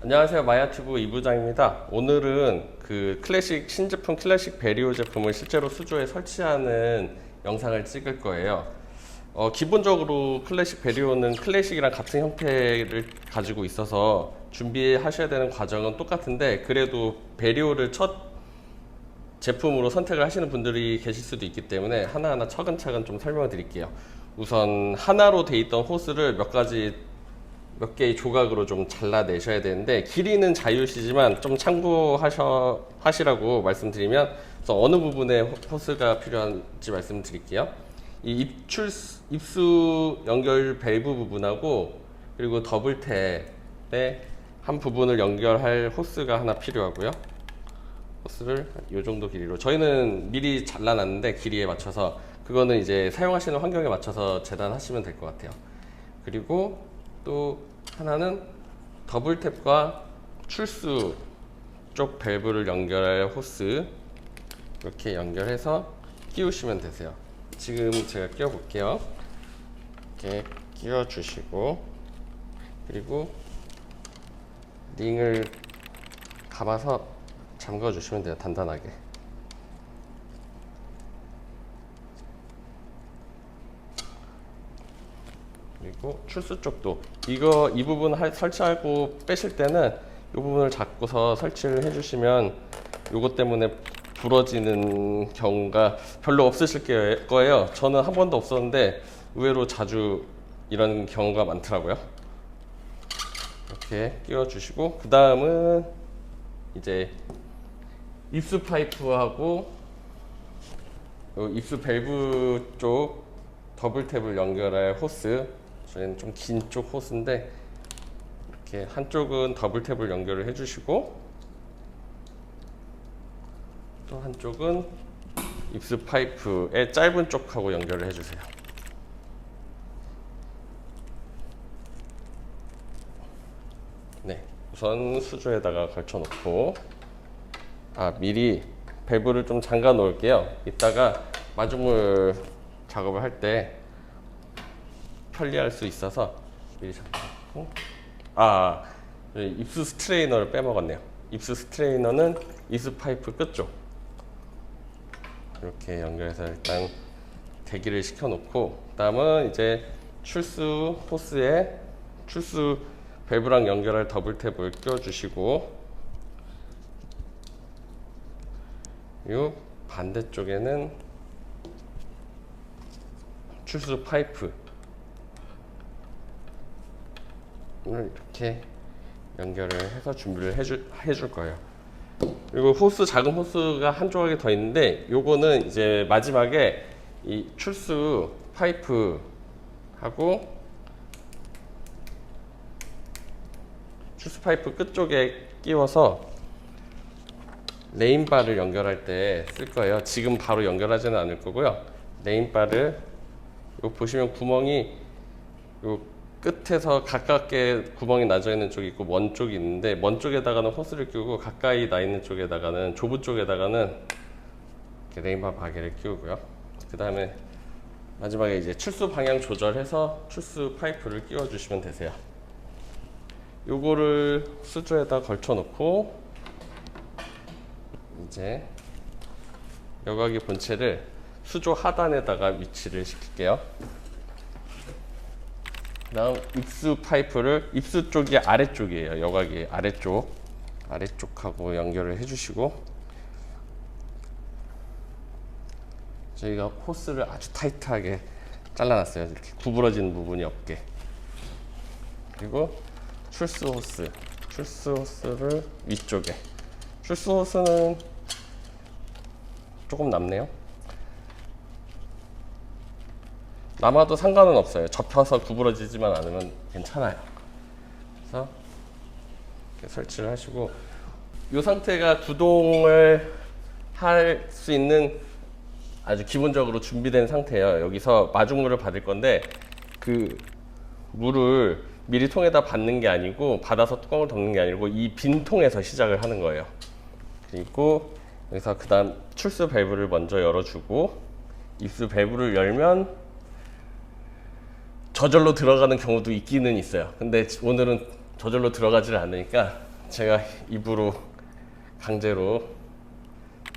안녕하세요. 마야튜브 이부장입니다. 오늘은 그 클래식 신제품 클래식 베리오 제품을 실제로 수조에 설치하는 영상을 찍을 거예요. 기본적으로 클래식 베리오는 클래식이랑 같은 형태를 가지고 있어서 준비하셔야 되는 과정은 똑같은데, 그래도 베리오를 첫 제품으로 선택을 하시는 분들이 계실 수도 있기 때문에 하나하나 차근차근 좀 설명을 드릴게요. 우선 하나로 돼 있던 호스를 몇 개의 조각으로 좀 잘라내셔야 되는데, 길이는 자유시지만 좀 참고하시라고 말씀드리면, 그래서 어느 부분에 호스가 필요한지 말씀드릴게요. 이 입수 연결 밸브 부분하고, 그리고 더블탭의 한 부분을 연결할 호스가 하나 필요하고요. 호스를 이 정도 길이로, 저희는 미리 잘라놨는데 길이에 맞춰서, 그거는 이제 사용하시는 환경에 맞춰서 재단하시면 될 것 같아요. 그리고 또 하나는 더블탭과 출수 쪽 밸브를 연결할 호스, 이렇게 연결해서 끼우시면 되세요. 지금 제가 끼워 볼게요. 이렇게 끼워 주시고, 그리고 링을 감아서 잠가 주시면 돼요. 단단하게. 그리고 출수 쪽도 이 부분 설치하고 빼실 때는 이 부분을 잡고서 설치를 해주시면, 이것 때문에 부러지는 경우가 별로 없으실 거예요. 저는 한 번도 없었는데 의외로 자주 이런 경우가 많더라고요. 이렇게 끼워주시고, 그 다음은 이제 입수 파이프하고 입수 밸브 쪽 더블탭을 연결할 호스, 저희는 좀 긴 쪽 호스인데, 이렇게 한쪽은 더블탭을 연결을 해주시고, 또 한쪽은 입수 파이프의 짧은 쪽하고 연결을 해주세요. 네, 우선 수조에다가 걸쳐놓고, 미리 밸브를 좀 잠가 놓을게요. 이따가 마중물 작업을 할 때 편리할 수 있어서 미리 잠가놓고, 입수 스트레이너를 빼먹었네요. 입수 스트레이너는 입수 파이프 끝쪽 이렇게 연결해서 일단 대기를 시켜놓고, 그 다음은 이제 출수 호스에 출수 밸브랑 연결할 더블탭을 끼워주시고, 이 반대쪽에는 출수 파이프를 이렇게 연결을 해서 준비를 해줄 거예요. 그리고 호스, 작은 호스가 한 조각이 더 있는데, 요거는 이제 마지막에 이 출수 파이프하고 출수 파이프 끝쪽에 끼워서 레인바를 연결할 때 쓸 거예요. 지금 바로 연결하지는 않을 거고요. 레인바를, 요 보시면 구멍이 요 끝에서 가깝게 구멍이 나져 있는 쪽이 있고 먼 쪽이 있는데, 먼 쪽에다가는 호스를 끼우고 가까이 나 있는 쪽에다가는, 좁은 쪽에다가는 이렇게 레인바 바게를 끼우고요. 그 다음에 마지막에 이제 출수 방향 조절해서 출수 파이프를 끼워 주시면 되세요. 요거를 수조에다 걸쳐 놓고, 이제 여과기 본체를 수조 하단에다가 위치를 시킬게요. 그 다음 입수 파이프를, 입수 쪽이 아래쪽이에요. 여과기 아래쪽하고 연결을 해주시고, 저희가 호스를 아주 타이트하게 잘라놨어요. 이렇게 구부러지는 부분이 없게. 그리고 출수 호스를 위쪽에, 출수 호스는 조금 남네요. 남아도 상관은 없어요. 접혀서 구부러지지만 않으면 괜찮아요. 그래서 이렇게 설치를 하시고, 이 상태가 구동을 할 수 있는 아주 기본적으로 준비된 상태예요. 여기서 마중물을 받을 건데, 그 물을 미리 통에다 받는 게 아니고, 받아서 뚜껑을 덮는 게 아니고 이 빈 통에서 시작을 하는 거예요. 그리고 여기서 그 다음 출수 밸브를 먼저 열어주고, 입수 밸브를 열면 저절로 들어가는 경우도 있기는 있어요. 근데 오늘은 저절로 들어가지를 않으니까 제가 입으로 강제로,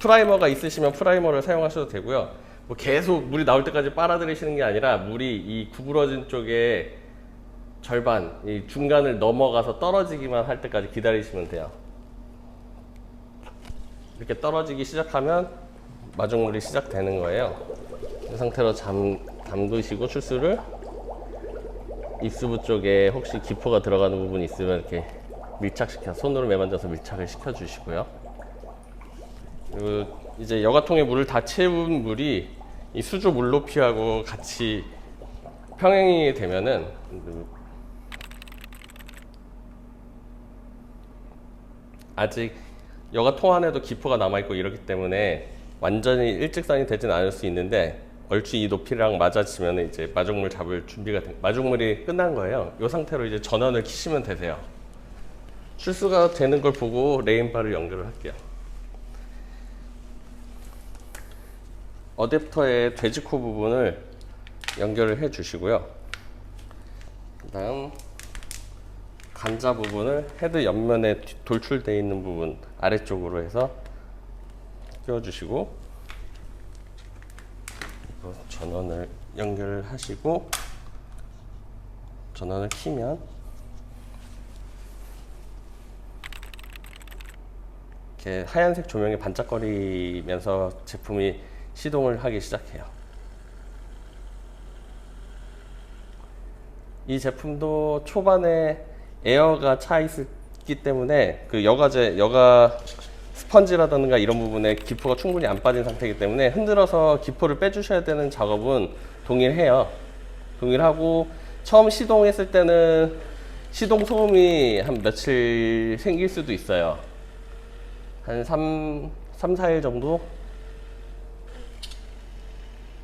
프라이머가 있으시면 프라이머를 사용하셔도 되고요. 뭐 계속 물이 나올 때까지 빨아들이시는 게 아니라 물이 이 구부러진 쪽에 절반, 이 중간을 넘어가서 떨어지기만 할 때까지 기다리시면 돼요. 이렇게 떨어지기 시작하면 마중물이 시작되는 거예요. 이 상태로 담그시고 출수를, 입수부 쪽에 혹시 기포가 들어가는 부분이 있으면 이렇게 밀착시켜, 손으로 매만져서 밀착을 시켜 주시고요. 그리고 이제 여과통에 물을 다 채운 물이 이 수조 물높이하고 같이 평행이 되면은 아직 여과통 안에도 기포가 남아있고 이렇기 때문에 완전히 일직선이 되진 않을 수 있는데, 얼추 이 높이랑 맞아지면 이제 마중물 잡을 준비가 마중물이 끝난 거예요. 이 상태로 이제 전원을 켜시면 되세요. 출수가 되는 걸 보고 레인바를 연결을 할게요. 어댑터의 돼지코 부분을 연결을 해 주시고요. 그 다음 간자 부분을 헤드 옆면에 돌출되어 있는 부분 아래쪽으로 해서 끼워 주시고, 전원을 연결을 하시고 전원을 키면 이렇게 하얀색 조명이 반짝거리면서 제품이 시동을 하기 시작해요. 이 제품도 초반에 에어가 차 있기 때문에 그 여가 스펀지라든가 이런 부분에 기포가 충분히 안 빠진 상태이기 때문에 흔들어서 기포를 빼주셔야 되는 작업은 동일해요. 동일하고, 처음 시동했을 때는 시동 소음이 한 며칠 생길 수도 있어요. 한 3, 4일 정도?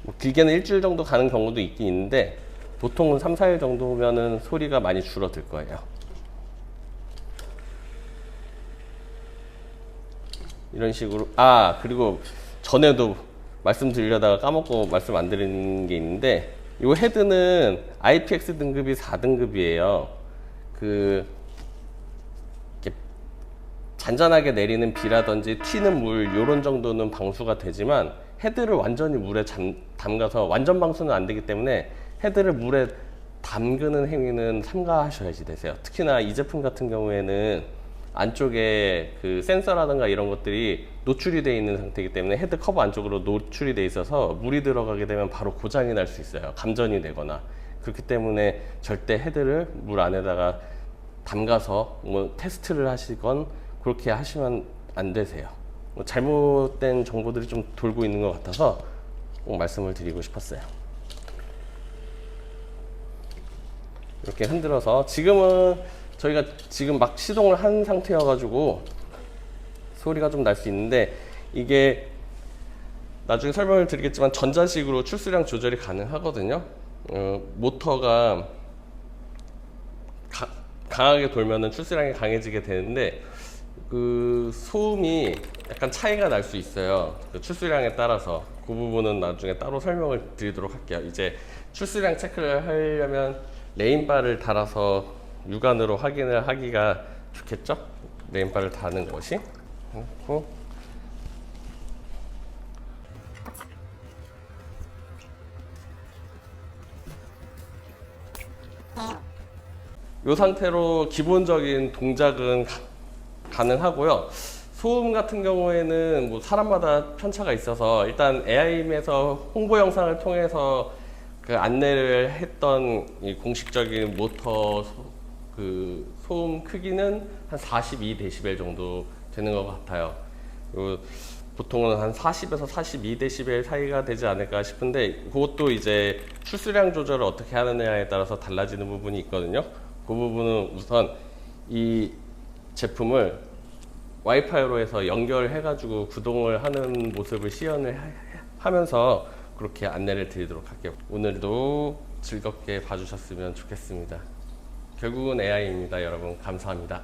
뭐 길게는 일주일 정도 가는 경우도 있긴 있는데, 보통은 3, 4일 정도면은 소리가 많이 줄어들 거예요. 이런 식으로. 그리고 전에도 말씀드리려다가 까먹고 말씀 안 드린 게 있는데, 이 헤드는 IPX 등급이 4등급이에요. 이렇게 잔잔하게 내리는 비라든지 튀는 물 요런 정도는 방수가 되지만, 헤드를 완전히 물에 담가서 완전 방수는 안 되기 때문에 헤드를 물에 담그는 행위는 삼가하셔야지 되세요. 특히나 이 제품 같은 경우에는 안쪽에 그 센서라든가 이런 것들이 노출이 되어 있는 상태이기 때문에 헤드 커버 안쪽으로 노출이 되어 있어서 물이 들어가게 되면 바로 고장이 날 수 있어요. 감전이 되거나. 그렇기 때문에 절대 헤드를 물 안에다가 담가서 뭐 테스트를 하시건 그렇게 하시면 안 되세요. 뭐 잘못된 정보들이 좀 돌고 있는 것 같아서 꼭 말씀을 드리고 싶었어요. 이렇게 흔들어서, 지금은 저희가 지금 막 시동을 한 상태여 가지고 소리가 좀 날 수 있는데, 이게 나중에 설명을 드리겠지만 전자식으로 출수량 조절이 가능하거든요. 모터가 강하게 돌면은 출수량이 강해지게 되는데, 그 소음이 약간 차이가 날 수 있어요. 그 출수량에 따라서. 그 부분은 나중에 따로 설명을 드리도록 할게요. 이제 출수량 체크를 하려면 레인바를 달아서 육안으로 확인을 하기가 좋겠죠? 레인바를 다는 것이. 그리고 이 상태로 기본적인 동작은 가능하고요. 소음 같은 경우에는 뭐 사람마다 편차가 있어서, 일단 AI임에서 홍보 영상을 통해서 그 안내를 했던 이 공식적인 모터 그 소음 크기는 한 42dB 정도 되는 것 같아요. 보통은 한 40에서 42dB 사이가 되지 않을까 싶은데, 그것도 이제 출수량 조절을 어떻게 하느냐에 따라서 달라지는 부분이 있거든요. 그 부분은 우선 이 제품을 와이파이로 해서 연결해 가지고 구동을 하는 모습을 시연을 하면서 그렇게 안내를 드리도록 할게요. 오늘도 즐겁게 봐주셨으면 좋겠습니다. 결국은 AI입니다, 여러분. 감사합니다.